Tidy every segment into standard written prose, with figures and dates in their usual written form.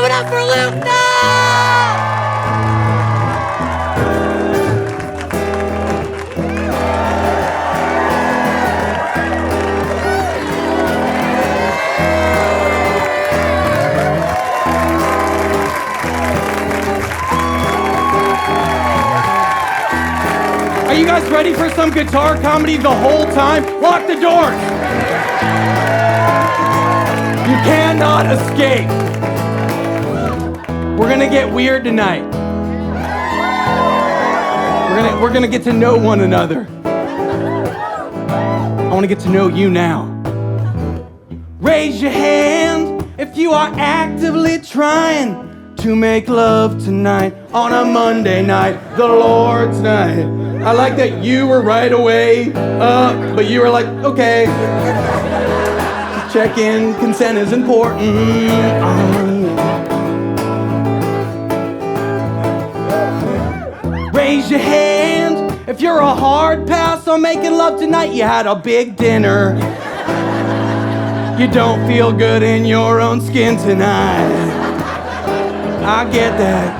it up for Luke Null! Are you guys ready for some guitar comedy the whole time? Lock the doors! You cannot escape. We're gonna get weird tonight. We're gonna get to know one another. I wanna get to know you now. Raise your hand if you are actively trying to make love tonight on a Monday night, the Lord's night. I like that you were right away up, but you were like, okay. Check in, consent is important. Raise your hand if you're a hard pass on making love tonight. You had a big dinner. You don't feel good in your own skin tonight. I get that.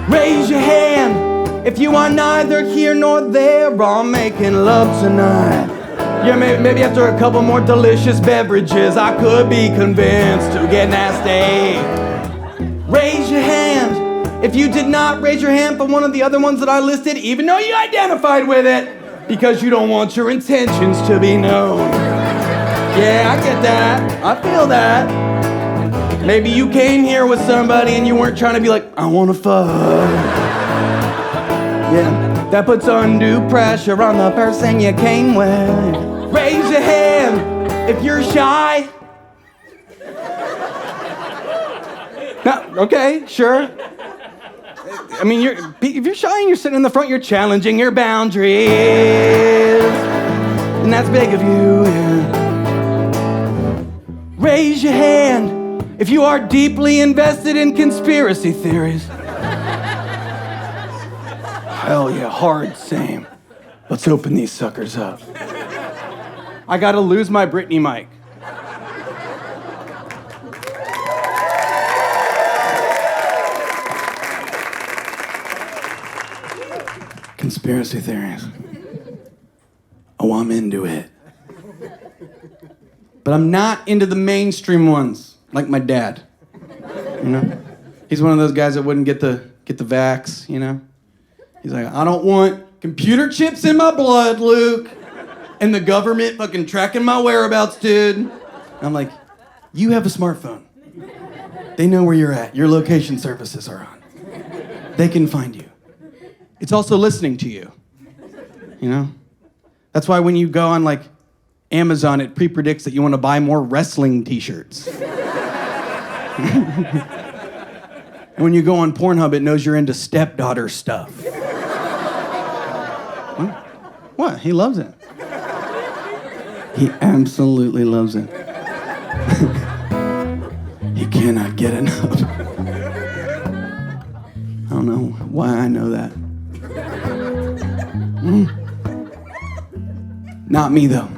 Raise your hand if you are neither here nor there on making love tonight. Yeah, maybe after a couple more delicious beverages, I could be convinced to get nasty. Raise your hand if you did not raise your hand for one of the other ones that I listed, even though you identified with it, because you don't want your intentions to be known. Yeah, I get that. I feel that. Maybe you came here with somebody and you weren't trying to be like, I wanna fuck. Yeah, that puts undue pressure on the person you came with. Raise your hand if you're shy. No, okay, sure. I mean, if you're shy and you're sitting in the front, you're challenging your boundaries. And that's big of you, yeah. Raise your hand if you are deeply invested in conspiracy theories. Hell yeah, hard same. Let's open these suckers up. I gotta lose my Britney mic. Conspiracy theories. Oh, I'm into it. But I'm not into the mainstream ones, like my dad. You know? He's one of those guys that wouldn't get the vax, you know? He's like, I don't want computer chips in my blood, Luke. And the government fucking tracking my whereabouts, dude. And I'm like, you have a smartphone. They know where you're at. Your location services are on. They can find you. It's also listening to you. You know? That's why when you go on like Amazon, it pre-predicts that you want to buy more wrestling t-shirts. And when you go on Pornhub, it knows you're into stepdaughter stuff. What? He loves it. He absolutely loves it. He cannot get enough. I don't know why I know that. Not me, though.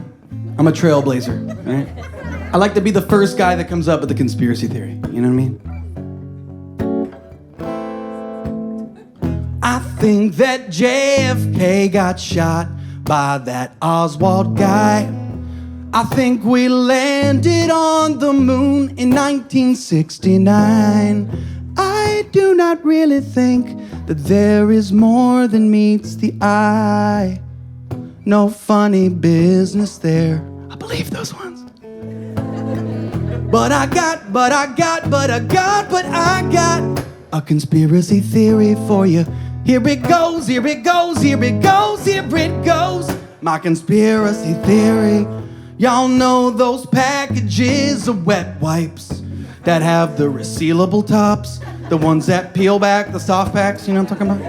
I'm a trailblazer, right? I like to be the first guy that comes up with a conspiracy theory. You know what I mean? I think that JFK got shot by that Oswald guy. I think we landed on the moon in 1969. I do not really think that there is more than meets the eye. No funny business there. I believe those ones. But I got a conspiracy theory for you. Here it goes, here it goes, here it goes, here it goes. My conspiracy theory. Y'all know those packages of wet wipes that have the resealable tops, the ones that peel back, the soft packs, you know what I'm talking about?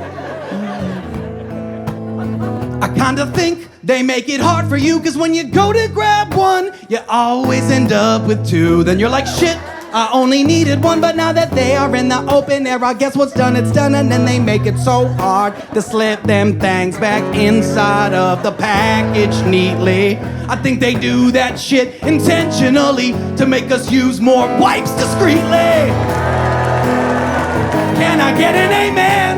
I kinda think they make it hard for you, cause when you go to grab one, you always end up with two. Then you're like, shit, I only needed one, but now that they are in the open air, I guess what's done, it's done, and then they make it so hard to slip them things back inside of the package neatly. I think they do that shit intentionally to make us use more wipes discreetly. Can I get an amen?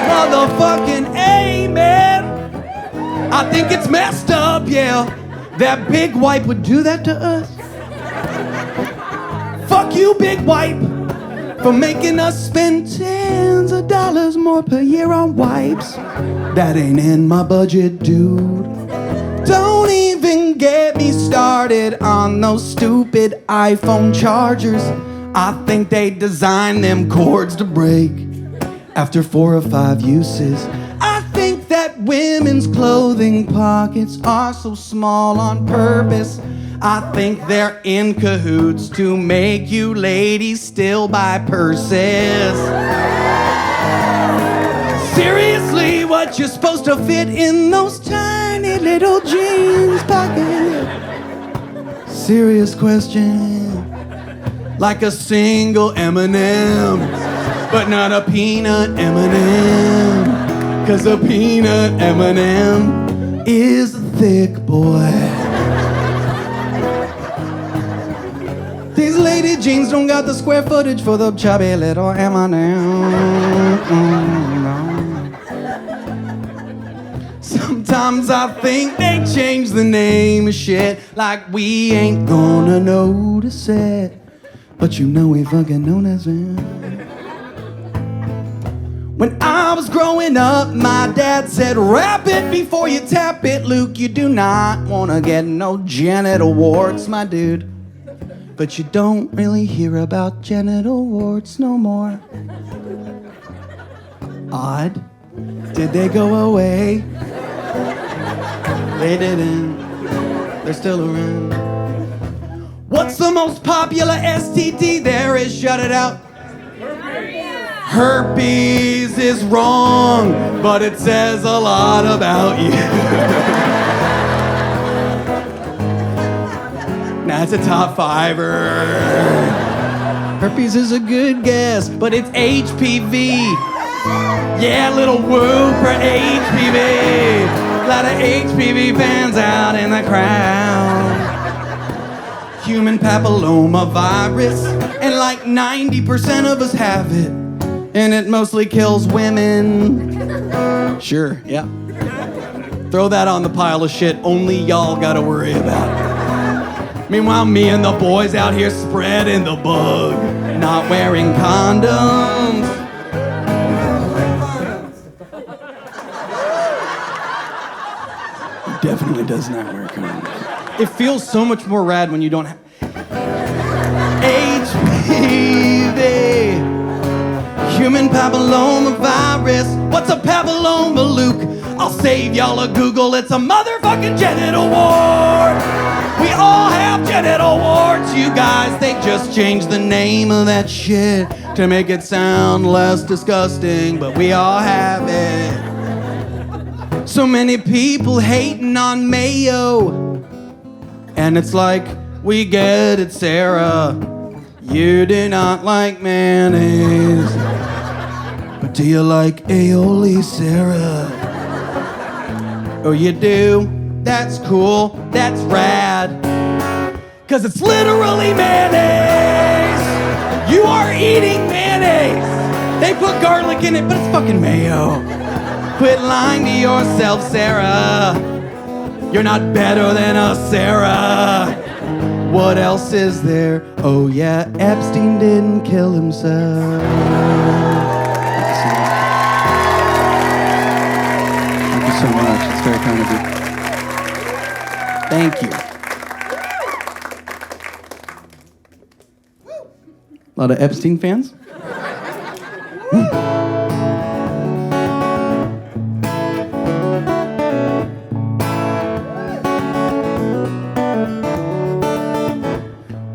Motherfucking amen. I think it's messed up, yeah. That big wipe would do that to us. Fuck you, big wipe, for making us spend tens of dollars more per year on wipes. That ain't in my budget, dude. Don't even get me started on those stupid iPhone chargers. I think they designed them cords to break after 4 or 5 uses. I think that women's clothing pockets are so small on purpose. I think they're in cahoots to make you ladies still buy purses. Seriously, what you're supposed to fit in those tiny little jeans pockets? Serious question. Like a single M&M, but not a peanut M&M. 'Cause a peanut M&M is thick, boy. These lady jeans don't got the square footage for the chubby little M&M. Sometimes I think they change the name of shit like we ain't gonna notice it. But you know we fucking notice it. When I was growing up, my dad said, wrap it before you tap it, Luke. You do not wanna get no genital warts, my dude. But you don't really hear about genital warts no more. Odd. Did they go away? They didn't. They're still around. What's the most popular STD there is? Shut it out. Herpes is wrong, but it says a lot about you. That's a top fiver. Herpes is a good guess, but it's HPV. Yeah, little woo for HPV. A lot of HPV fans out in the crowd. Human papilloma virus, and like 90% of us have it, and it mostly kills women. Sure, yeah. Throw that on the pile of shit only y'all gotta worry about. Meanwhile, me and the boys out here spreading the bug, not wearing condoms. He definitely does not wear condoms. It feels so much more rad when you don't have HPV. Human papilloma virus. What's a papilloma, Luke? I'll save y'all a Google. It's a motherfucking genital wart. We all have genital warts, you guys. They just changed the name of that shit to make it sound less disgusting, but we all have it. So many people hating on mayo. And it's like, we get it, Sarah. You do not like mayonnaise. But do you like aioli, Sarah? Oh, you do? That's cool. That's rad. 'Cause it's literally mayonnaise. You are eating mayonnaise. They put garlic in it, but it's fucking mayo. Quit lying to yourself, Sarah. You're not better than us, Sarah. What else is there? Oh yeah, Epstein didn't kill himself. Thank you so much. It's very kind of you. Thank you. A lot of Epstein fans?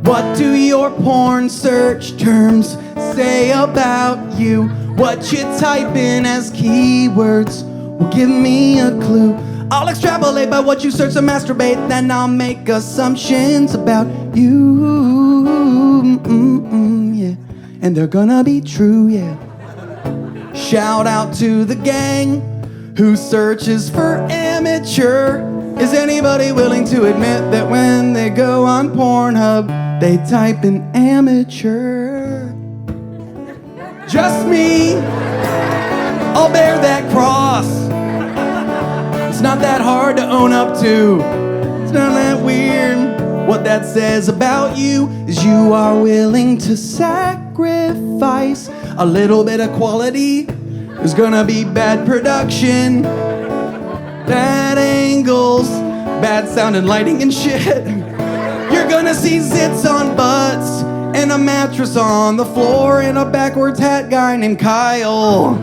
What do your porn search terms say about you? What you type in as keywords will give me a clue. I'll extrapolate by what you search to masturbate, then I'll make assumptions about you. Yeah, and they're gonna be true, yeah. Shout out to the gang who searches for amateur. Is anybody willing to admit that when they go on Pornhub, they type in amateur? just me. I'll bear that cross. It's not that hard to own up to. It's not that weird. What that says about you is you are willing to sacrifice a little bit of quality. There's gonna be bad production, bad angles, bad sound and lighting and shit. You're gonna see zits on butts and a mattress on the floor and a backwards hat guy named Kyle.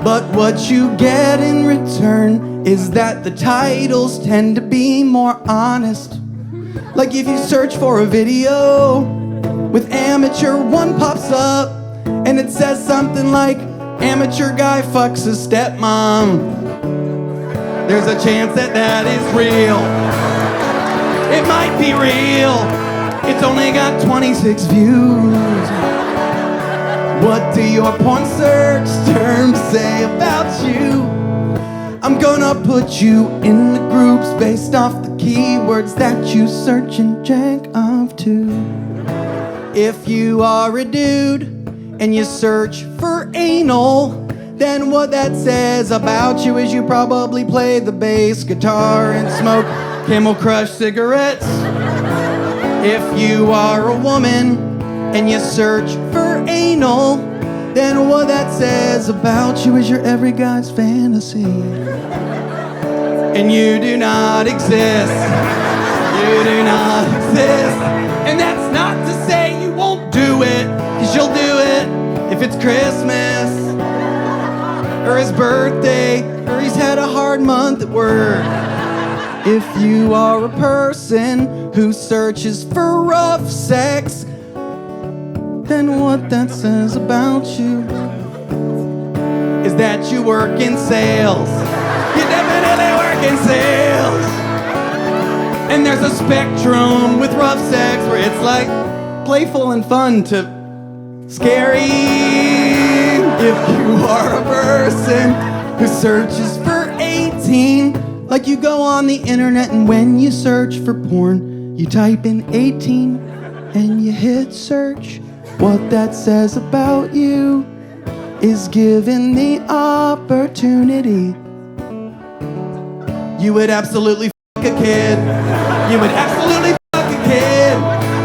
But what you get in return is that the titles tend to be more honest. Like if you search for a video with amateur, one pops up and it says something like, amateur guy fucks his stepmom. There's a chance that that is real. It might be real. It's only got 26 views. What do your porn search terms say about you? I'm gonna put you in the groups based off the keywords that you search and jack off to. If you are a dude and you search for anal, then what that says about you is you probably play the bass guitar and smoke Camel Crush cigarettes. If you are a woman and you search for anal, then what that says about you is you're every guy's fantasy. And you do not exist. You do not exist. And that's not to say you won't do it, 'cause you'll do it if it's Christmas, or his birthday, or he's had a hard month at work. If you are a person who searches for rough sex, then what that says about you is that you work in sales. You definitely work in sales. And there's a spectrum with rough sex where it's like playful and fun to scary. If you are a person who searches for 18, like you go on the internet and when you search for porn, you type in 18 and you hit search. What that says about you is given the opportunity, you would absolutely fuck a kid. You would absolutely fuck a kid.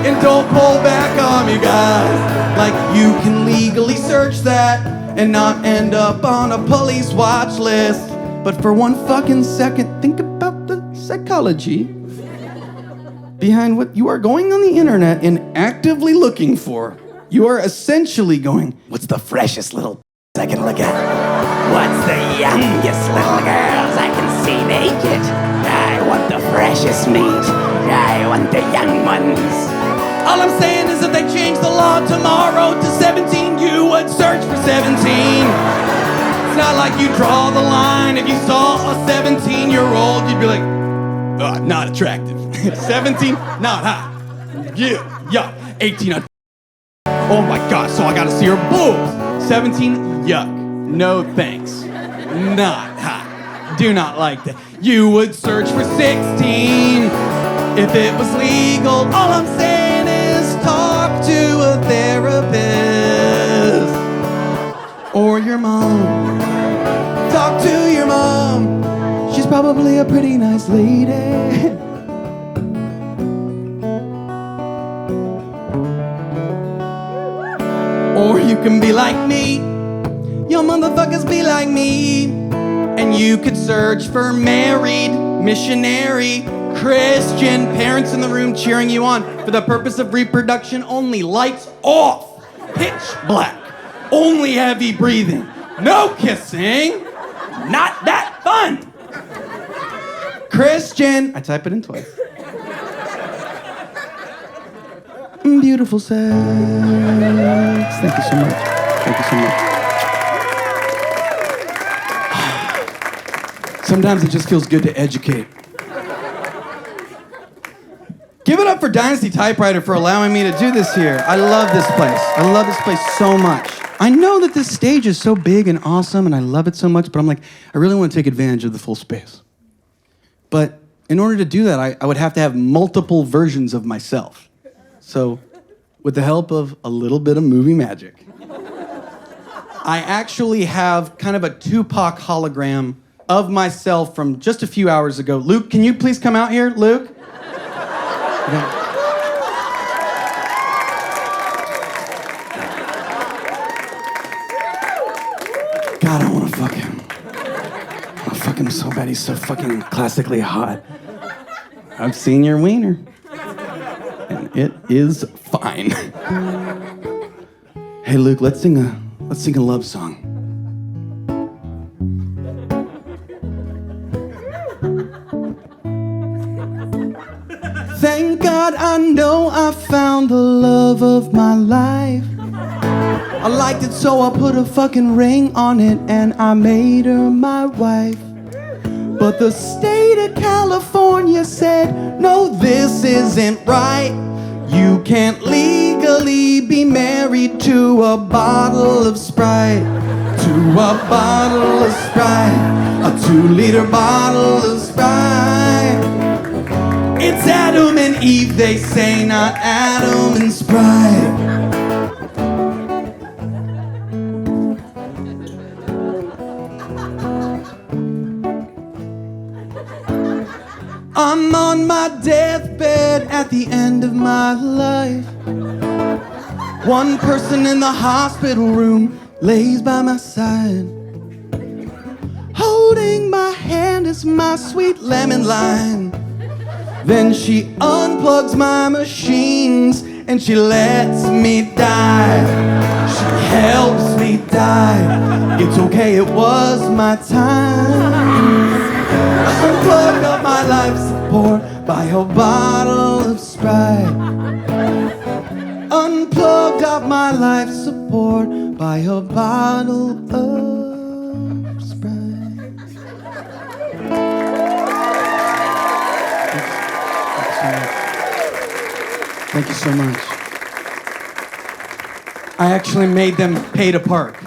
And don't pull back on me, guys. Like you can legally search that and not end up on a police watch list. But for one fucking second, think about the psychology behind what you are going on the internet and actively looking for. You are essentially going, what's the freshest little I can look at? What's the youngest little girls I can see naked? I want the freshest meat. I want the young ones. All I'm saying is if they change the law tomorrow to 17, you would search for 17. It's not like you draw the line. If you saw a 17-year-old, you'd be like, not attractive. 17, not hot. Yeah, 18, oh my God, so I gotta see her boobs. 17, yuck. No thanks. Not hot. Do not like that. You would search for 16 if it was legal. All I'm saying is talk to a therapist or your mom. Talk to your mom. She's probably a pretty nice lady. Or you can be like me. Yo motherfuckers be like me. And you could search for married, missionary, Christian, parents in the room cheering you on for the purpose of reproduction only. Lights off. Pitch black. Only heavy breathing. No kissing. Not that fun. Christian. I type it in twice. Beautiful sex. Thank you so much. Thank you so much. Sometimes it just feels good to educate. Give it up for Dynasty Typewriter for allowing me to do this here. I love this place. I love this place so much. I know that this stage is so big and awesome and I love it so much, but I'm like, I really want to take advantage of the full space. But in order to do that, I would have to have multiple versions of myself. So, with the help of a little bit of movie magic, I actually have kind of a Tupac hologram of myself from just a few hours ago. Luke, can you please come out here, Luke? Okay. God, I want to fuck him. I want to fuck him so bad. He's so fucking classically hot. I've seen your wiener. And it is fine. Hey, Luke, let's sing a love song. Thank God I know I found the love of my life. I liked it, so I put a fucking ring on it and I made her my wife. But the state of California said, no, this isn't right. You can't legally be married to a bottle of Sprite. To a bottle of Sprite. A 2-liter bottle of Sprite. It's Adam and Eve, they say, not Adam and Sprite. I'm on my deathbed at the end of my life. One person in the hospital room lays by my side. Holding my hand is my sweet lemon lime. Then she unplugs my machines and she lets me die. She helps me die. It's okay, it was my time. Unplugged up my life support by a bottle of Sprite. Unplugged up my life support by a bottle of Sprite. Thank you so much. I actually made them pay to park.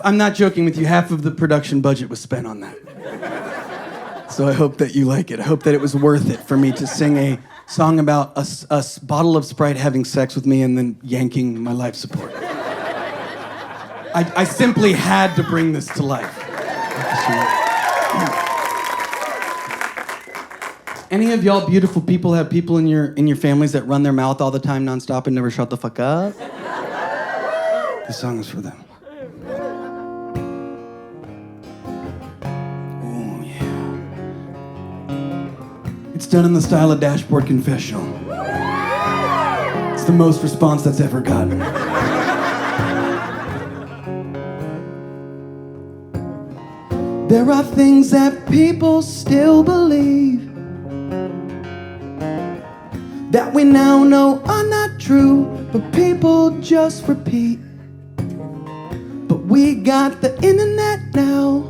I'm not joking with you, half of the production budget was spent on that. So I hope that you like it. I hope that it was worth it for me to sing a song about a bottle of Sprite having sex with me and then yanking my life support. I simply had to bring this to life. Any of y'all beautiful people have people in your families that run their mouth all the time nonstop and never shut the fuck up? This song is for them. It's done in the style of Dashboard Confessional. It's the most response that's ever gotten. There are things that people still believe that we now know are not true, but people just repeat. But we got the internet now.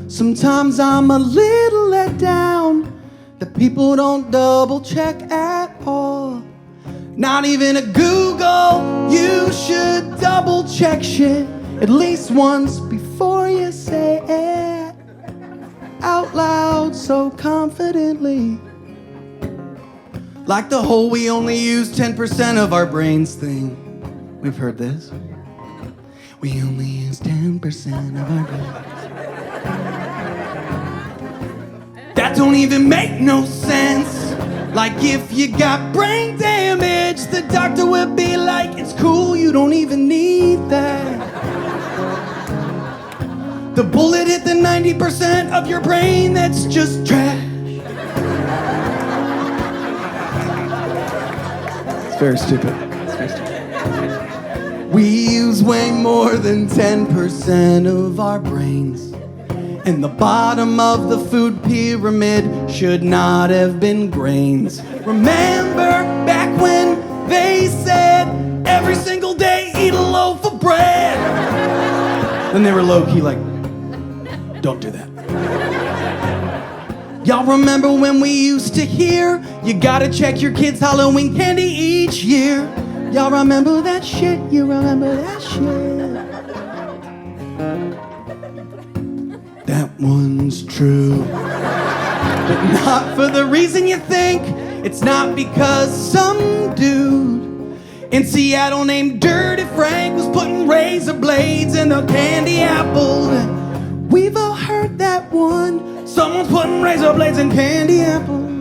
Sometimes I'm a little let down that people don't double check at all. Not even a Google. You should double check shit at least once before you say it out loud so confidently. Like the whole we only use 10% of our brains thing. We've heard this. We only use 10% of our brains. That don't even make no sense. Like if you got brain damage, the doctor would be like, it's cool, you don't even need that. The bullet hit the 90% of your brain that's just trash. It's very stupid. We use way more than 10% of our brains. And the bottom of the food pyramid should not have been grains. Remember back when they said every single day eat a loaf of bread? Then they were low-key like, don't do that. Y'all remember when we used to hear you gotta check your kids' Halloween candy each year? Y'all remember that shit? You remember that shit? That one's true. But not for the reason you think. It's not because some dude in Seattle named Dirty Frank was putting razor blades in the candy apple. We've all heard that one. Someone's putting razor blades in candy apples.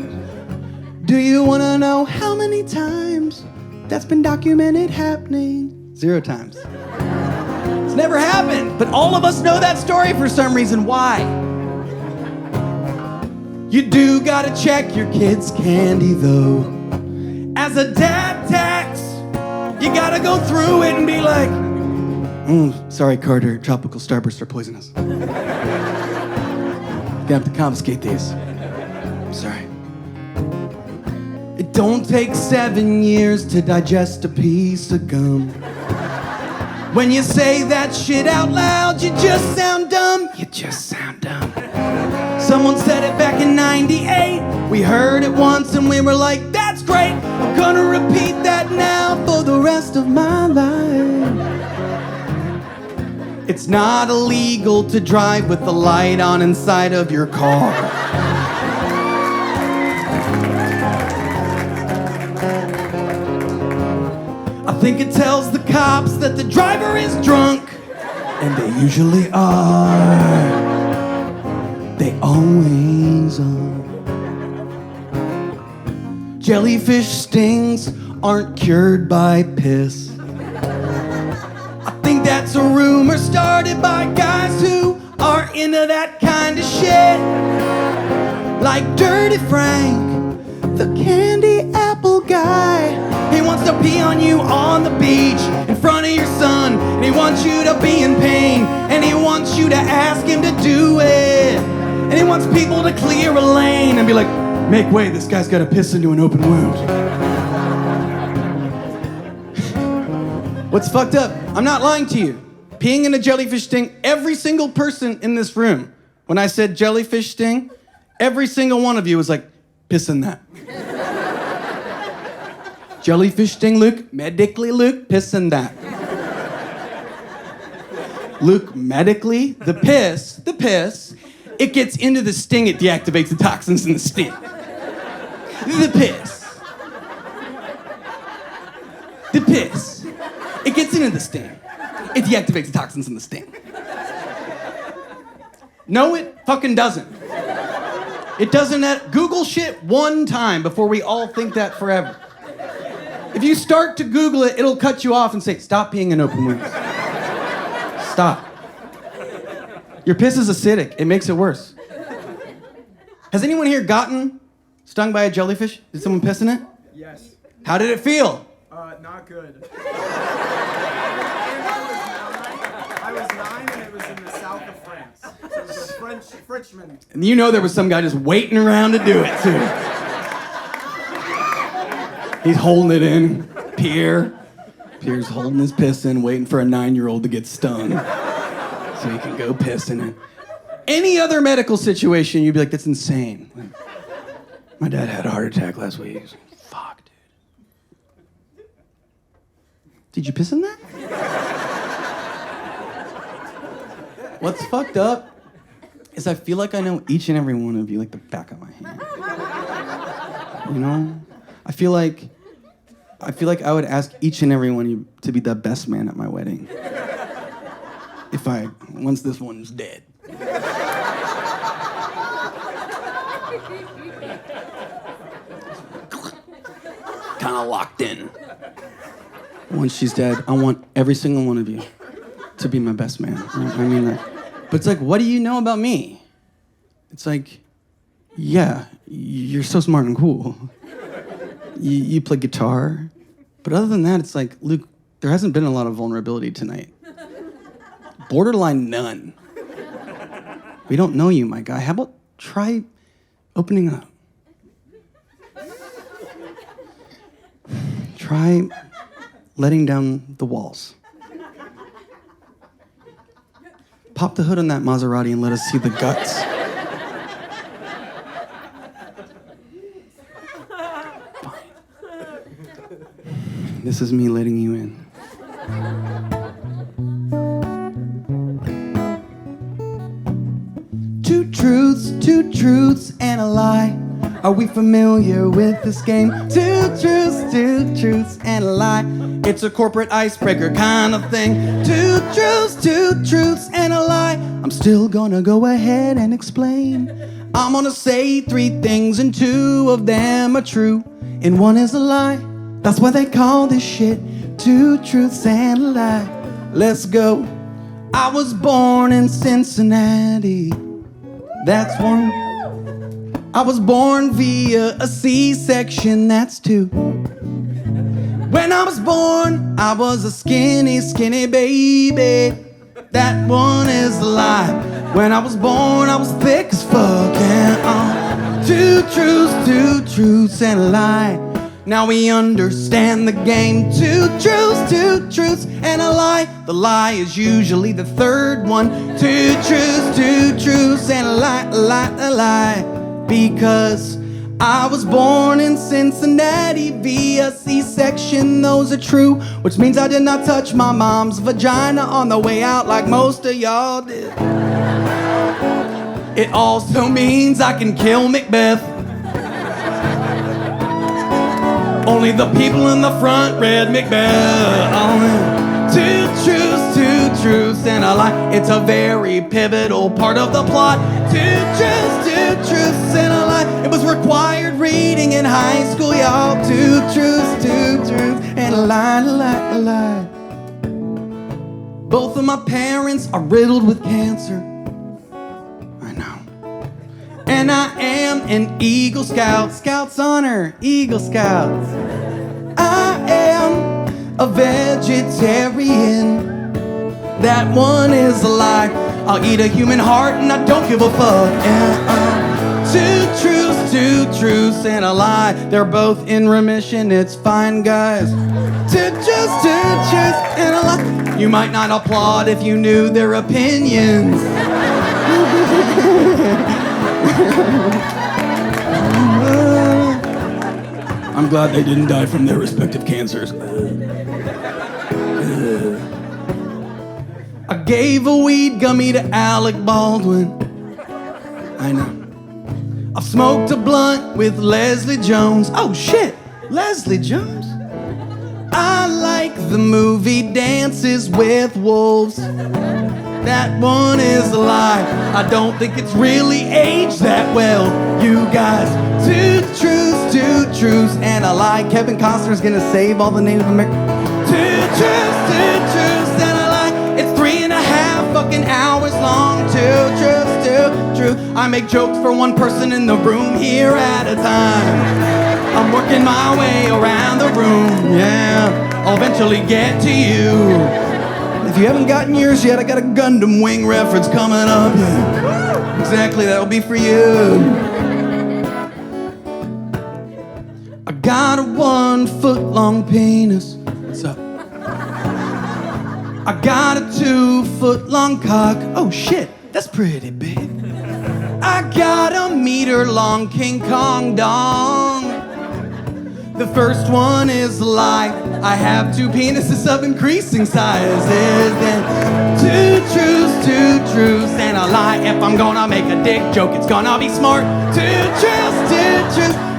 Do you want to know how many times that's been documented happening? 0 times. It's never happened, but all of us know that story for some reason. Why? You do gotta check your kid's candy though. As a dad tax, you gotta go through it and be like, sorry Carter, tropical starbursts are poisonous. Gonna have to confiscate these. Sorry. It don't take 7 years to digest a piece of gum. When you say that shit out loud, you just sound dumb. You just sound dumb. Someone said it back in 98. We heard it once and we were like, that's great. I'm gonna repeat that now for the rest of my life. It's not illegal to drive with the light on inside of your car. I think it tells the cops that the driver is drunk, and they usually are. They always are. Jellyfish stings aren't cured by piss. I think that's a rumor started by guys who are into that kind of shit. Like Dirty Frank, the candy apple guy. He wants to pee on you on the beach in front of your son, and he wants you to be in pain, and he wants you to ask him to do it, and he wants people to clear a lane and be like, make way, this guy's got to piss into an open wound. What's fucked up? I'm not lying to you. Peeing in a jellyfish sting, every single person in this room, when I said jellyfish sting, every single one of you was like, piss in that. Jellyfish sting, Luke. Medically, Luke, piss in that. Luke, medically, the piss, it gets into the sting, it deactivates the toxins in the sting. The piss, it gets into the sting. It deactivates the toxins in the sting. No, it fucking doesn't. It doesn't. Google shit one time before we all think that forever. If you start to Google it, it'll cut you off and say, stop peeing in open wounds. Stop. Your piss is acidic. It makes it worse. Has anyone here gotten stung by a jellyfish? Did someone piss in it? Yes. How did it feel? Not good. I was 9 and it was in the south of France. So it was a Frenchman. And you know there was some guy just waiting around to do it, too. He's holding it in. Pierre's holding his piss in, waiting for a 9-year-old to get stung so he can go piss in it. Any other medical situation, you'd be like, that's insane. Like, my dad had a heart attack last week. Like, fuck, dude. Did you piss in that? What's fucked up is I feel like I know each and every one of you like the back of my hand. You know? I feel like I would ask each and every one of you to be the best man at my wedding. Once this one's dead. Kind of locked in. Once she's dead, I want every single one of you to be my best man. I mean that. But it's like, what do you know about me? It's like, yeah, you're so smart and cool. You play guitar. But other than that, it's like, Luke, there hasn't been a lot of vulnerability tonight. Borderline none. We don't know you, my guy. How about try opening up? Try letting down the walls. Pop the hood on that Maserati and let us see the guts. This is me letting you in. Two truths and a lie. Are we familiar with this game? Two truths, and a lie. It's a corporate icebreaker kind of thing. Two truths, and a lie. I'm still gonna go ahead and explain. I'm gonna say 3 things and 2 of them are true, and 1 is a lie. That's why they call this shit 2 truths and a lie. Let's go. I was born in Cincinnati. That's 1. I was born via a C-section. That's 2. When I was born, I was a skinny baby. That 1 is a lie. When I was born, I was thick as fuck. And 2 truths and a lie. Now we understand the game. 2 truths and a lie. The lie is usually the 3rd one. 2 truths and a lie. Because I was born in Cincinnati via C-section. Those are true, which means I did not touch my mom's vagina on the way out like most of y'all did. It also means I can kill Macbeth. Only the people in the front read Macbeth. Oh, 2 truths and a lie. It's a very pivotal part of the plot. 2 truths and a lie. It was required reading in high school, y'all. 2 truths and a lie. Both of my parents are riddled with cancer. I know. And I am an Eagle Scout. Scouts honor, Eagle Scouts. I am a vegetarian. That 1 is a lie. I'll eat a human heart and I don't give a fuck. 2 truths and a lie. They're both in remission, it's fine, guys. 2 truths and a lie. You might not applaud if you knew their opinions. I'm glad they didn't die from their respective cancers. I gave a weed gummy to Alec Baldwin. I know. I've smoked a blunt with Leslie Jones. Oh shit, Leslie Jones? I like the movie Dances with Wolves. That 1 is a lie. I don't think it's really aged that well, you guys. 2 truths and a lie. Kevin Costner's gonna save all the Native Americans. 2 truths and a lie. It's 3.5 fucking hours long. 2 truths. I make jokes for 1 person in the room here at a time. I'm working my way around the room, yeah. I'll eventually get to you. If you haven't gotten yours yet, I got a Gundam Wing reference coming up. Yeah. Exactly, that'll be for you. I got a 1-foot-long penis. What's up? I got a 2-foot-long cock. Oh shit, that's pretty big. I got a 1-meter-long King Kong dong. The first 1 is a lie. I have 2 penises of increasing sizes. Then 2 truths and a lie. If I'm gonna make a dick joke, it's gonna be smart. 2 truths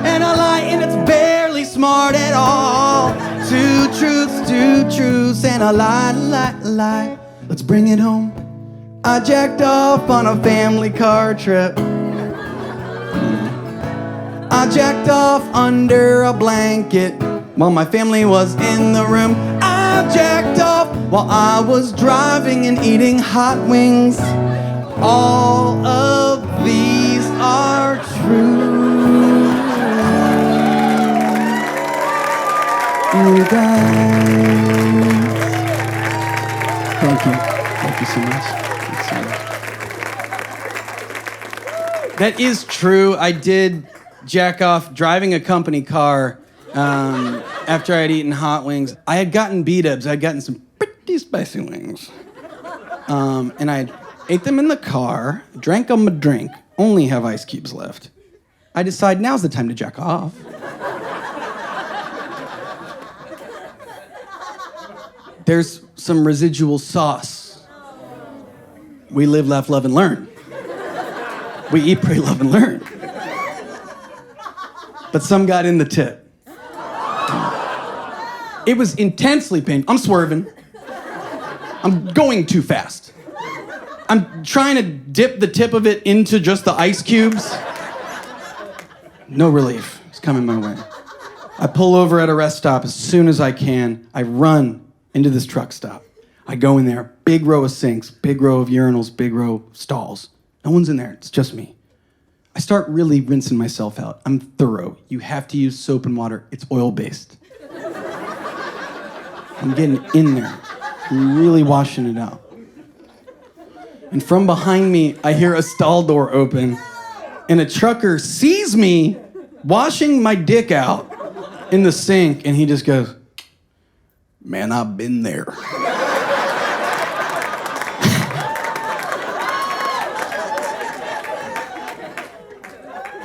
and a lie, and it's barely smart at all. 2 truths and a lie. Let's bring it home. I jacked off on a family car trip. I jacked off under a blanket while my family was in the room. I jacked off while I was driving and eating hot wings. All of these are true. You guys. Thank you. Thank you so much. That is true. I did jack off driving a company car after I had eaten hot wings. I had gotten B-dubs. I had gotten some pretty spicy wings. And I ate them in the car, drank them a drink, only have ice cubes left. I decide now's the time to jack off. There's some residual sauce. We live, laugh, love, and learn. We eat, pray, love, and learn. but some got in the tip. It was intensely painful. I'm swerving. I'm going too fast. I'm trying to dip the tip of it into just the ice cubes. No relief. It's coming my way. I pull over at a rest stop as soon as I can. I run into this truck stop. I go in there, big row of sinks, big row of urinals, big row of stalls. No one's in there, it's just me. I start really rinsing myself out. I'm thorough. You have to use soap and water. It's oil-based. I'm getting in there. I'm really washing it out. And from behind me, I hear a stall door open, and a trucker sees me washing my dick out in the sink, and he just goes, "Man, I've been there."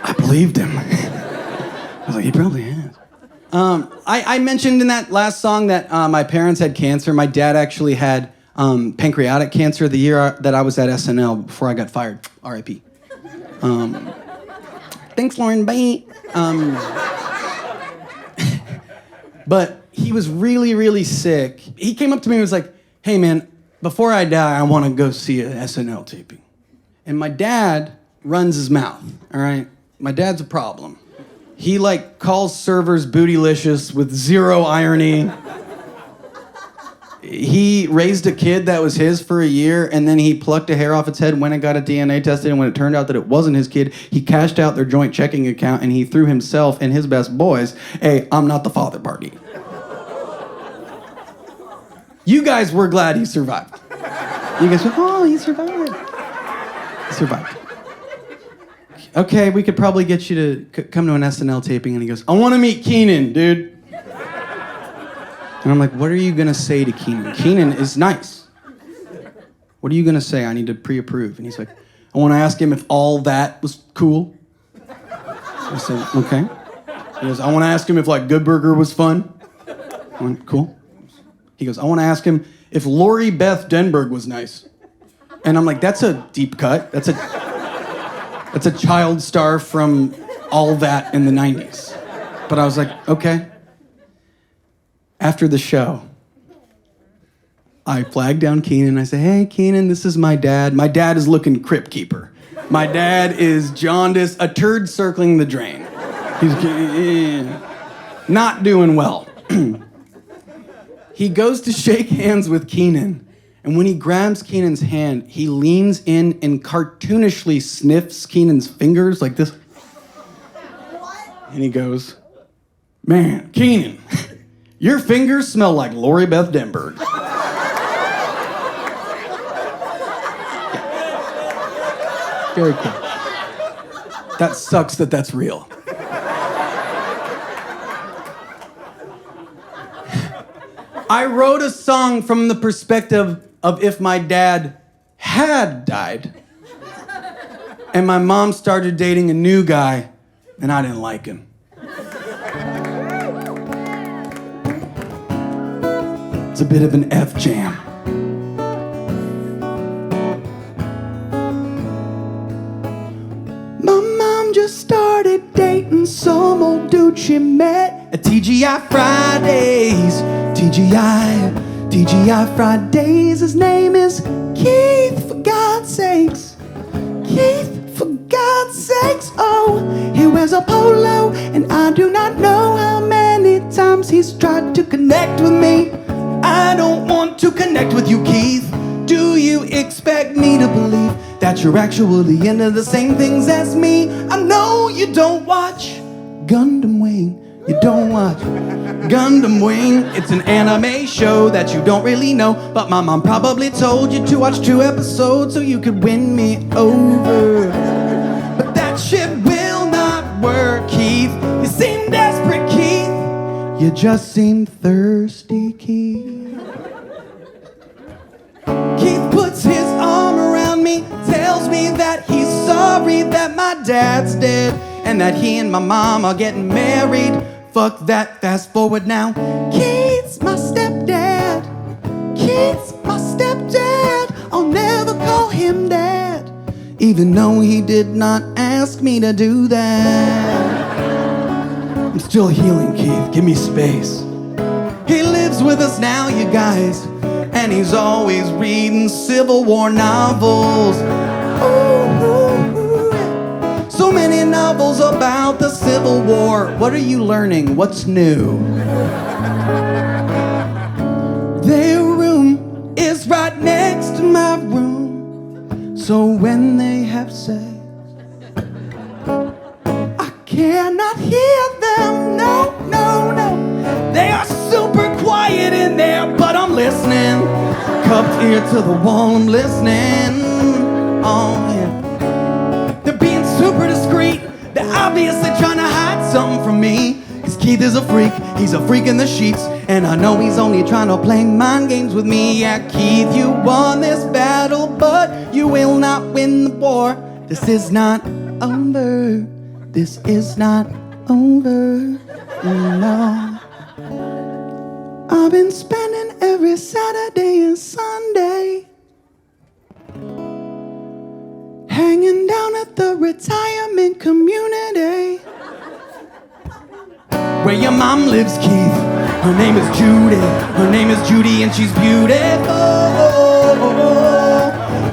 I believed him. I was like, he probably has. I mentioned in that last song that my parents had cancer. My dad actually had pancreatic cancer the year that I was at SNL before I got fired. R.I.P. Thanks, Lauren. Bye. But he was really, really sick. He came up to me and was like, "Hey, man, before I die, I want to go see an SNL taping." And my dad runs his mouth, all right? My dad's a problem. He, calls servers bootylicious with zero irony. He raised a kid that was his for a year, and then he plucked a hair off its head, went and got it DNA tested, and when it turned out that it wasn't his kid, he cashed out their joint checking account, and he threw himself and his best boys a "I'm not the father" party. You guys were glad he survived. You guys went, "Oh, he survived." He survived. "Okay, we could probably get you to come to an SNL taping." And he goes, "I want to meet Keenan, dude." And I'm like, "What are you going to say to Keenan? Keenan is nice. What are you going to say? I need to pre-approve." And he's like, "I want to ask him if all that was cool." I said, "Okay." He goes, "I want to ask him if, Good Burger was fun." I went, "Cool." He goes, "I want to ask him if Lori Beth Denberg was nice." And I'm like, "That's a deep cut. That's a child star from All That in the 90s. But I was like, "Okay." After the show, I flagged down Keenan. I said, "Hey, Keenan, this is my dad. My dad is looking crypt keeper. My dad is jaundiced, a turd circling the drain. He's not doing well." He goes to shake hands with Keenan. And when he grabs Keenan's hand, he leans in and cartoonishly sniffs Keenan's fingers like this. And he goes, "Man, Keenan, your fingers smell like Lori Beth Denberg." Very cool. That sucks that that's real. I wrote a song from the perspective of if my dad had died and my mom started dating a new guy and I didn't like him. It's a bit of an F jam. My mom just started dating some old dude she met at TGI Fridays. TGI Fridays, his name is Keith, for God's sakes. Keith, for God's sakes, oh. He wears a polo, and I do not know how many times he's tried to connect with me. I don't want to connect with you, Keith. Do you expect me to believe that you're actually into the same things as me? I know you don't watch Gundam Wing. You don't watch Gundam Wing. It's an anime show that you don't really know, but my mom probably told you to watch 2 episodes so you could win me over. But that shit will not work, Keith. You seem desperate, Keith. You just seem thirsty, Keith. Keith puts his arm around me, tells me that he's sorry that my dad's dead and that he and my mom are getting married. Fuck that, fast forward now. Keith's my stepdad. Keith's my stepdad. I'll never call him dad, even though he did not ask me to do that. still healing, Keith. Give me space. He lives with us now, you guys, and he's always reading Civil War novels. Ooh. So many novels about the Civil War. What are you learning? What's new? Their room is right next to my room. So when they have sex, I cannot hear them. No, no, no. They are super quiet in there, but I'm listening. Cupped ear to the wall, I'm listening. Oh, yeah. They're being super discreet. They're obviously trying to hide something from me. Cause Keith is a freak, he's a freak in the sheets. And I know he's only trying to play mind games with me. Yeah, Keith, you won this battle, but you will not win the war. This is not over. This is not over. No. I've been spending every Saturday and Sunday hanging down at the retirement community where your mom lives, Keith. Her name is Judy. Her name is Judy and she's beautiful.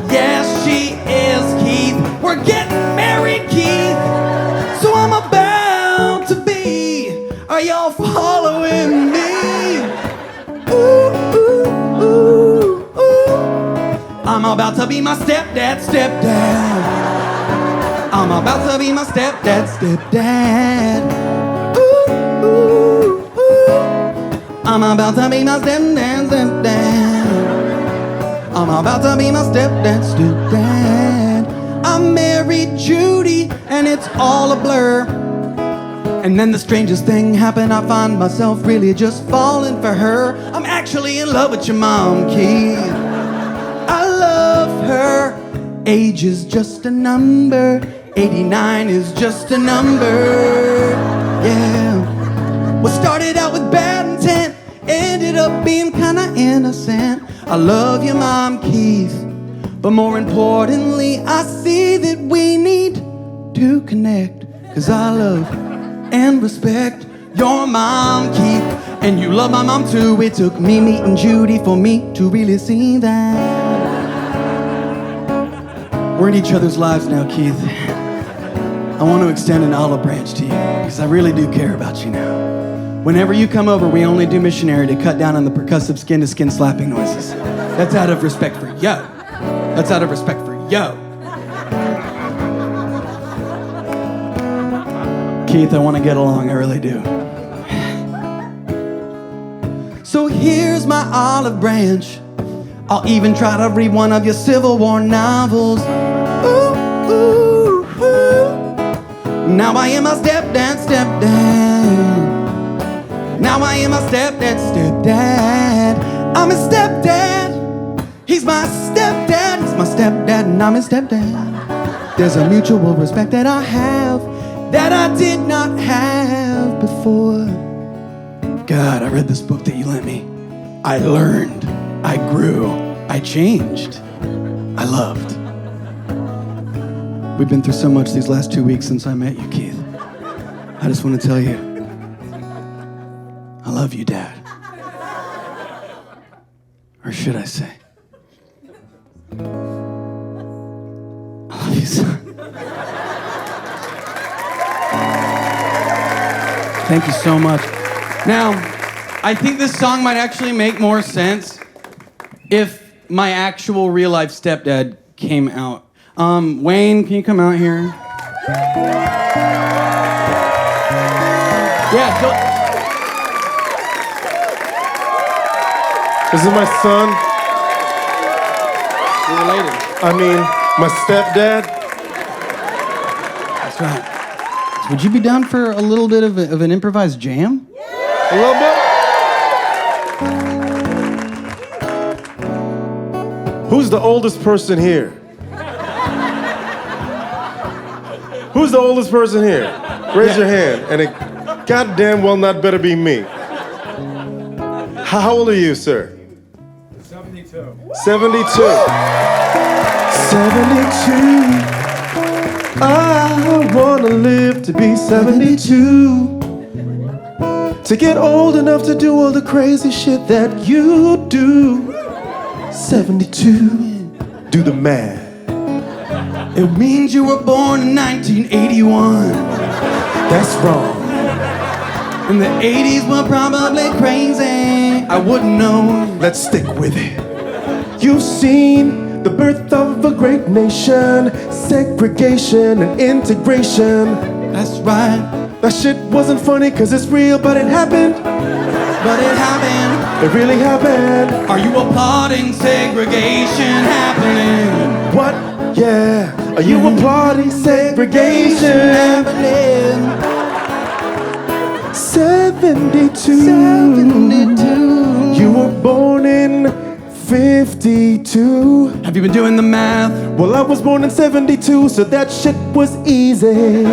Yes, she is, Keith. We're getting married, Keith. So I'm about to be. Are y'all following me? Ooh, ooh, ooh, ooh. I'm about to be my stepdad, stepdad. I'm about to be my stepdad, stepdad. Ooh, ooh, ooh. I'm about to be my stepdad, stepdad. I'm about to be my stepdad, stepdad. I married Judy and it's all a blur. And then the strangest thing happened. I find myself really just falling for her. I'm actually in love with your mom, Keith. I love her. Age is just a number. 89 is just a number. Yeah. What started out with bad intent ended up being kinda innocent. I love your mom, Keith. But more importantly, I see that we need to connect. Cause I love and respect your mom, Keith. And you love my mom too. It took me meeting Judy for me to really see that. We're in each other's lives now, Keith. I want to extend an olive branch to you, because I really do care about you now. Whenever you come over, we only do missionary to cut down on the percussive skin-to-skin slapping noises. That's out of respect for yo. That's out of respect for yo. Keith, I want to get along, I really do. So here's my olive branch. I'll even try to read one of your Civil War novels. Ooh, ooh, ooh. Now I am my stepdad, stepdad. Now I am my stepdad, stepdad. I'm his stepdad. He's my stepdad. He's my stepdad and I'm his stepdad. There's a mutual respect that I have that I did not have before. God, I read this book that you lent me. I learned, I grew, I changed, I loved. We've been through so much these last 2 weeks since I met you, Keith. I just want to tell you, I love you, Dad. Or should I say, I love you, son. Thank you so much. Now, I think this song might actually make more sense if my actual real-life stepdad came out. Wayne, can you come out here? Yeah, This is my son. we're related. I mean, my stepdad. That's right. Would you be down for a little bit of an improvised jam? A little bit. Who's the oldest person here? Who's the oldest person here? Raise your hand. And it goddamn well not better be me. How old are you, sir? 72. 72. 72. I wanna live to be 72. to get old enough to do all the crazy shit that you do. 72, do the math. It means you were born in 1981. That's wrong. And the 80s were probably crazy. I wouldn't know. Let's stick with it. You've seen the birth of a great nation, segregation and integration. That's right. That shit wasn't funny cause it's real, but it happened. But it happened. It really happened. Are you applauding segregation happening? What? Yeah. Are you applauding segregation happening? 72. 72. You were born in 52. Have you been doing the math? Well, I was born in 72, so that shit was easy.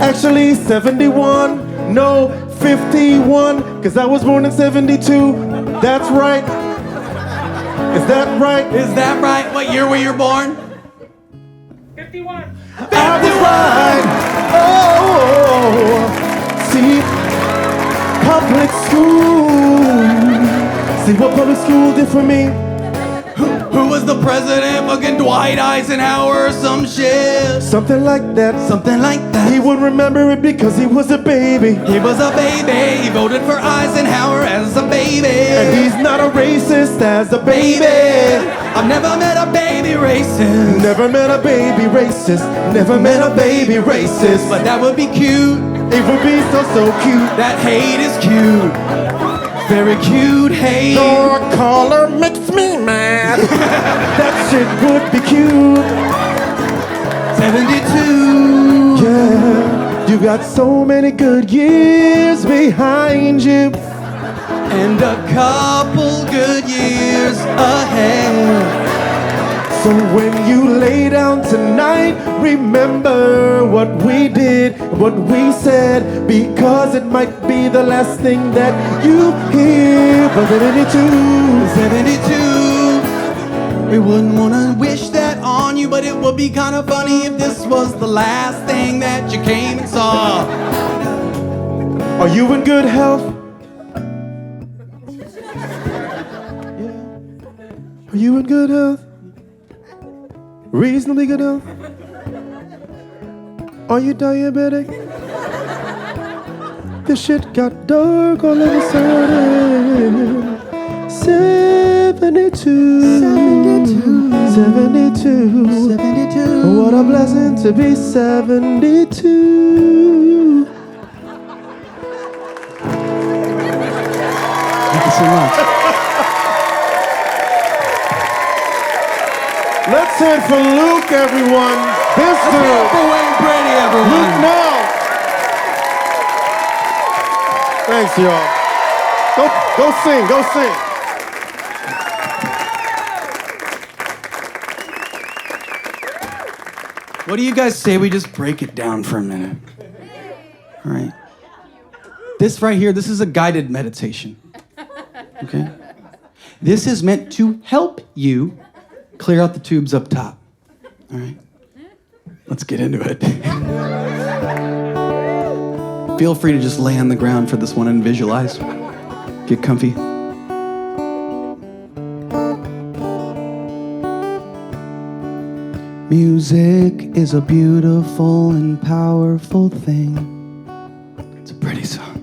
Actually, 71. No, 51. Cause I was born in 72. That's right. Is that right? Is that right? What year were you born? 51. I was right. Oh, see, public school. See what public school did for me? Who was the president? Fucking Dwight Eisenhower or some shit? Something like that. Something like that. He would remember it because he was a baby. He was a baby. He voted for Eisenhower as a baby. And he's not a racist as a baby. I've never met a baby racist. Never met a baby racist. Never met a baby racist. But that would be cute. It would be so, so cute. That hate is cute. Very cute hate. Your color makes me mad. That shit would be cute. 72. Yeah, you got so many good years behind you. And a couple good years ahead. So when you lay down tonight, remember what we did, what we said, because it might be the last thing that you hear. But 72. We wouldn't want to wish that on you, but it would be kind of funny if this was the last thing that you came and saw. Are you in good health? Are you in good health? Reasonably good health? Are you diabetic? This shit got dark all of a sudden. 72. 72. What a blessing to be 72. Thank you so much. Let's hear it for Luke, everyone. This dude. For Wayne Brady, everyone. Luke Null. Thanks, y'all. Go sing, go sing. What do you guys say we just break it down for a minute? All right. This right here, this is a guided meditation. Okay? This is meant to help you clear out the tubes up top. All right? Let's get into it. Feel free to just lay on the ground for this one and visualize. Get comfy. Music is a beautiful and powerful thing. It's a pretty song.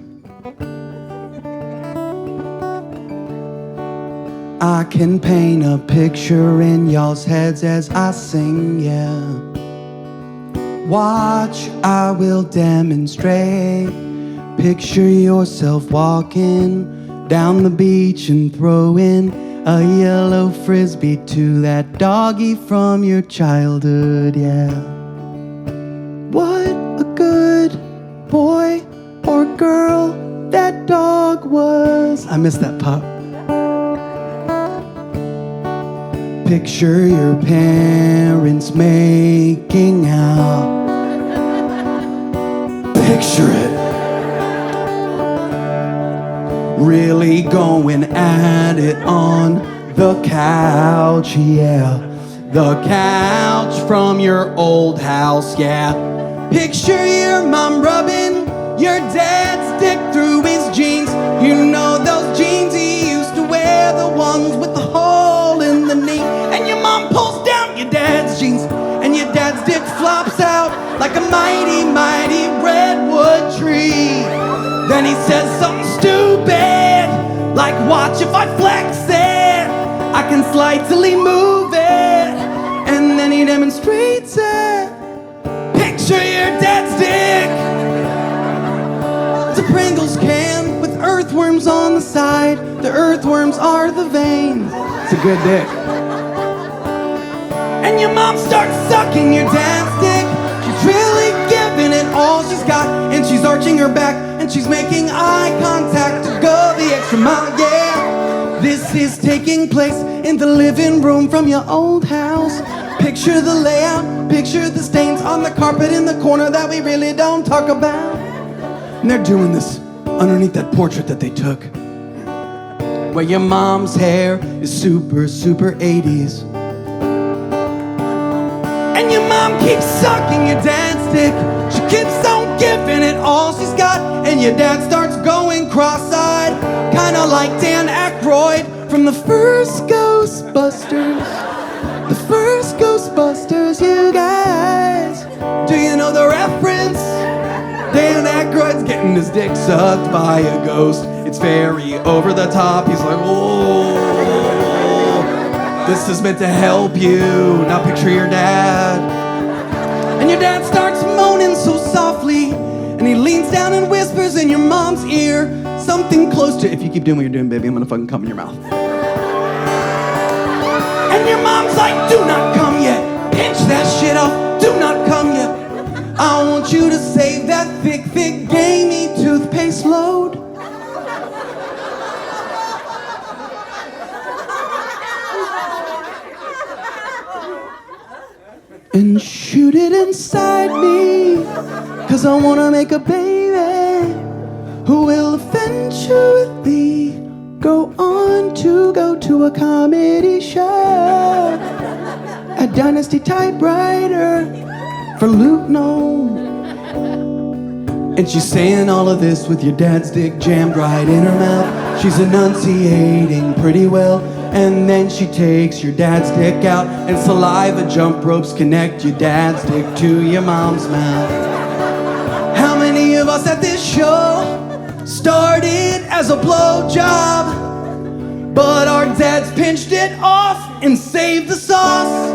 I can paint a picture in y'all's heads as I sing, yeah. Watch, I will demonstrate. Picture yourself walking down the beach and throwing a yellow frisbee to that doggy from your childhood, yeah. What a good boy or girl that dog was. I missed that pop. Picture your parents making out. Picture it. Really going at it on the couch, yeah. The couch from your old house, yeah. Picture your mom rubbing your dad's dick through his jeans. You know those jeans he used to wear, the ones with the hole in the knee. And your mom pulls down your dad's jeans, and your dad's dick flops out like a mighty, mighty redwood tree. Then he says something stupid, like watch if I flex it, I can slightly move it. And then he demonstrates it. Picture your dad's dick. It's a Pringles can with earthworms on the side. The earthworms are the veins. It's a good dick. And your mom starts sucking your dad's dick. She's really giving it all she's got, and she's arching her back, and she's making eye contact to go the extra mile, yeah. This is taking place in the living room from your old house. Picture the layout, picture the stains on the carpet in the corner that we really don't talk about. And they're doing this underneath that portrait that they took, where your mom's hair is super, super 80s. And your mom keeps sucking your dad's dick. She keeps on giving it all she's got, and your dad starts going cross-eyed, kinda like Dan Aykroyd from the first Ghostbusters. The first Ghostbusters, you guys. Do you know the reference? Dan Aykroyd's getting his dick sucked by a ghost. It's very over the top. He's like, oh, this is meant to help you. Now picture your dad. And your dad starts moaning so softly, and he leans down and whispers in your mom's ear something close to, if you keep doing what you're doing, baby, I'm gonna fucking come in your mouth. And your mom's like, do not come yet. Pinch that shit off, do not come yet. I want you to save that thick, thick, gamey toothpaste load. And shoot it inside me, 'cause I wanna make a baby who will eventually go on to go to a comedy show, a Dynasty typewriter for Luke Null. And she's saying all of this with your dad's dick jammed right in her mouth. She's enunciating pretty well. And then she takes your dad's dick out, and saliva jump ropes connect your dad's dick to your mom's mouth. How many of us at this show started as a blowjob, but our dads pinched it off and saved the sauce?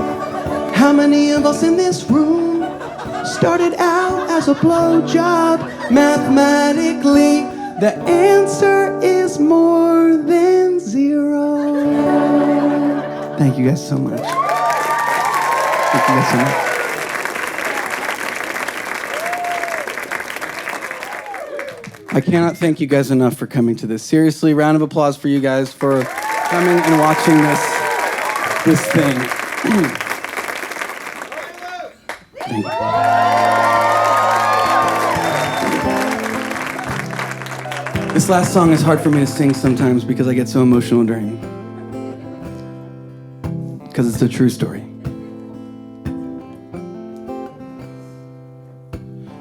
How many of us in this room started out as a blowjob? Mathematically, the answer is more than 0. Thank you guys so much. Thank you guys so much. I cannot thank you guys enough for coming to this. Seriously, round of applause for you guys for coming and watching this thing. Thank you. This last song is hard for me to sing sometimes because I get so emotional during, because it's a true story.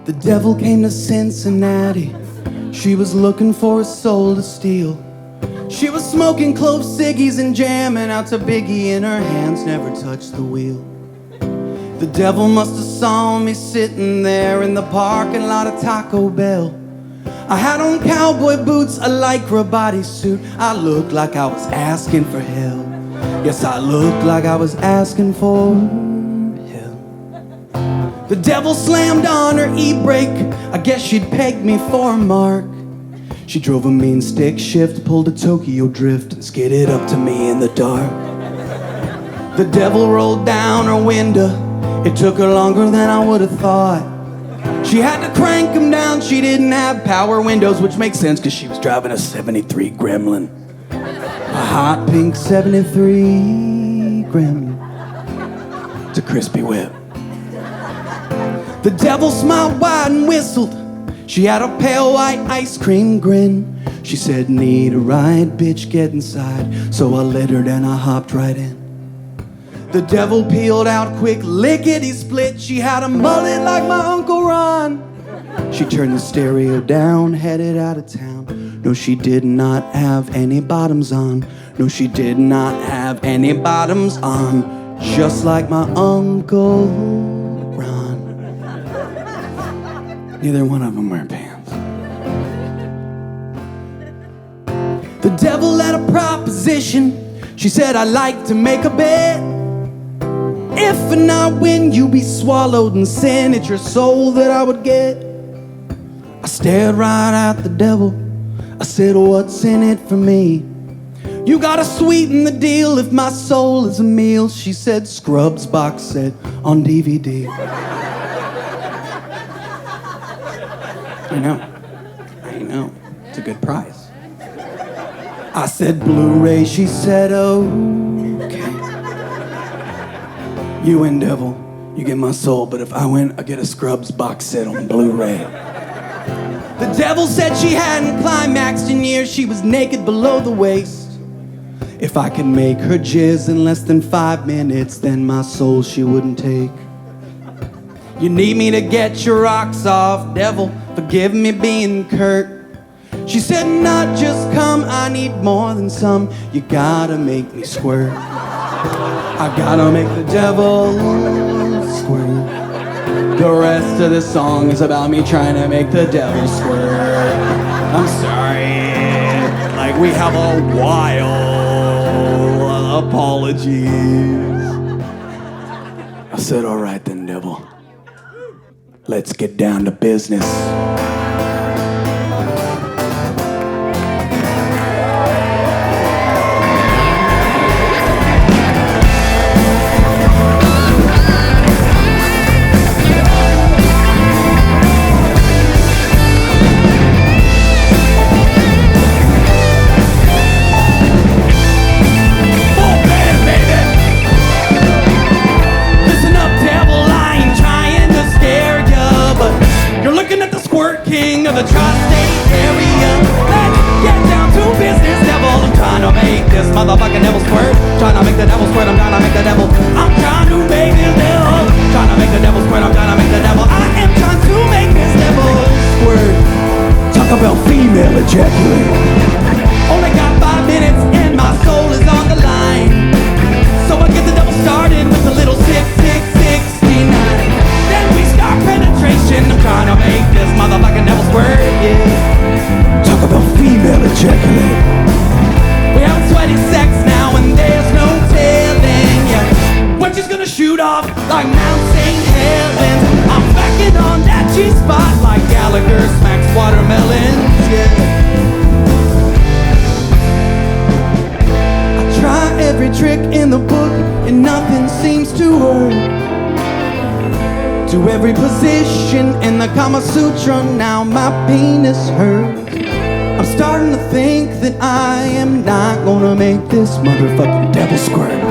The devil came to Cincinnati. She was looking for a soul to steal. She was smoking clove ciggies and jamming out to Biggie, and her hands never touched the wheel. The devil must have saw me sitting there in the parking lot of Taco Bell. I had on cowboy boots, a lycra bodysuit. I looked like I was asking for help. Yes, I looked like I was asking for help. The devil slammed on her e-brake. I guess she'd pegged me for a mark. She drove a mean stick shift, pulled a Tokyo drift, and skidded up to me in the dark. The devil rolled down her window. It took her longer than I would have thought. She had to crank them down. She didn't have power windows, which makes sense because she was driving a 73 Gremlin. A hot pink 73 Gremlin. It's a crispy whip. The devil smiled wide and whistled. She had a pale white ice cream grin. She said, need a ride, bitch, get inside. So I let her and I hopped right in. The devil peeled out quick, lickety split. She had a mullet like my Uncle Ron. She turned the stereo down, headed out of town. No, she did not have any bottoms on. No, she did not have any bottoms on. Just like my Uncle Ron. Neither one of them wear pants. The devil had a proposition. She said, I'd like to make a bet. If and not when you be swallowed in sin, it's your soul that I would get. I stared right at the devil. I said, what's in it for me? You gotta sweeten the deal if my soul is a meal. She said, Scrubs box set on DVD. I know, it's a good price. I said, Blu-ray, she said, okay. You win, devil, you get my soul, but if I win, I get a Scrubs box set on Blu-ray. The devil said she hadn't climaxed in years, she was naked below the waist. If I could make her jizz in less than 5 minutes, then my soul she wouldn't take. You need me to get your rocks off, devil, forgive me being curt. She said, not just come, I need more than some. You gotta make me squirt. I gotta make the devil squirt. The rest of the song is about me trying to make the devil squirt. I'm sorry, like we have a while. Apologies. I said, all right then, devil. Let's get down to business. King of the tri-state area. Let's get down to business, devil. I'm trying to make this motherfucking devil squirt. Trying to make the devil squirt. I'm trying to make the devil. I'm trying to make this devil. Trying to make the devil squirt. I'm trying to make the devil. I am trying to make this devil squirt. Talk about female ejaculate. Only got 5 minutes and my soul is on the line. So I get the devil started with a little 6669. Then we start penetration. I'm trying to make this motherfucking devil squirt, yeah. Talk about female ejaculate. We have sweaty sex now and there's no telling, yeah. We're just gonna shoot off like Mount St. Helens. I'm backing on that G-spot like Gallagher smacks watermelons, yeah. I try every trick in the book and nothing seems to work. To every position in the Kama Sutra, now my penis hurts. I'm starting to think that I am not gonna make this motherfucking devil squirt.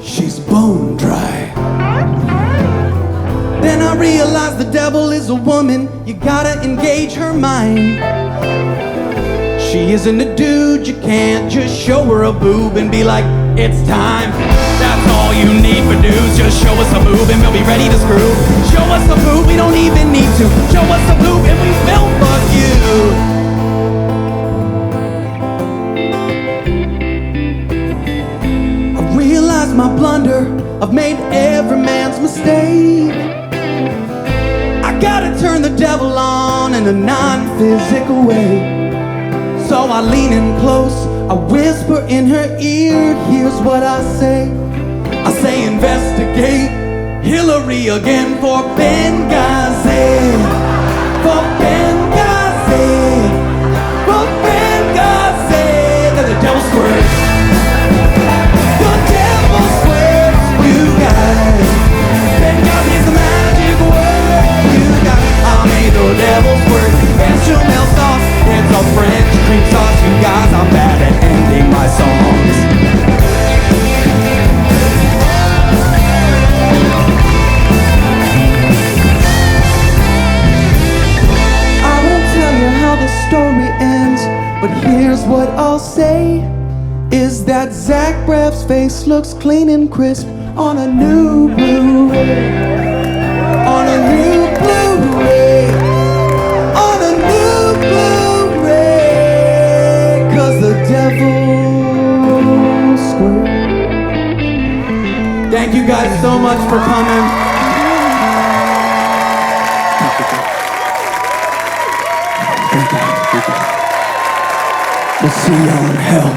She's bone dry. Then I realized the devil is a woman, you gotta engage her mind. She isn't a dude, you can't just show her a boob and be like, it's time. That's all you need for dudes, just show us a boob and we'll be ready to screw. Show us a boob, we don't even need to. Show us a boob and we will fuck you. I realize my blunder, I've made every man's mistake. I gotta turn the devil on in a non-physical way. So I lean in close, I whisper in her ear, here's what I say. I say investigate Hillary again for Benghazi. For Benghazi. For Benghazi. Let the devil squirt. The devil squirts, you guys. Benghazi's the magic word, you guys. I made the devil squirt. Bechamel sauce, it's a French cream sauce, you guys. I'm bad at ending my songs. Story ends, but here's what I'll say, is that Zach Braff's face looks clean and crisp on a new Blu-ray. on a new Blu-ray. On a new Blu-ray. 'Cause the devil's square. Thank you guys so much for coming. We'll see y'all in hell.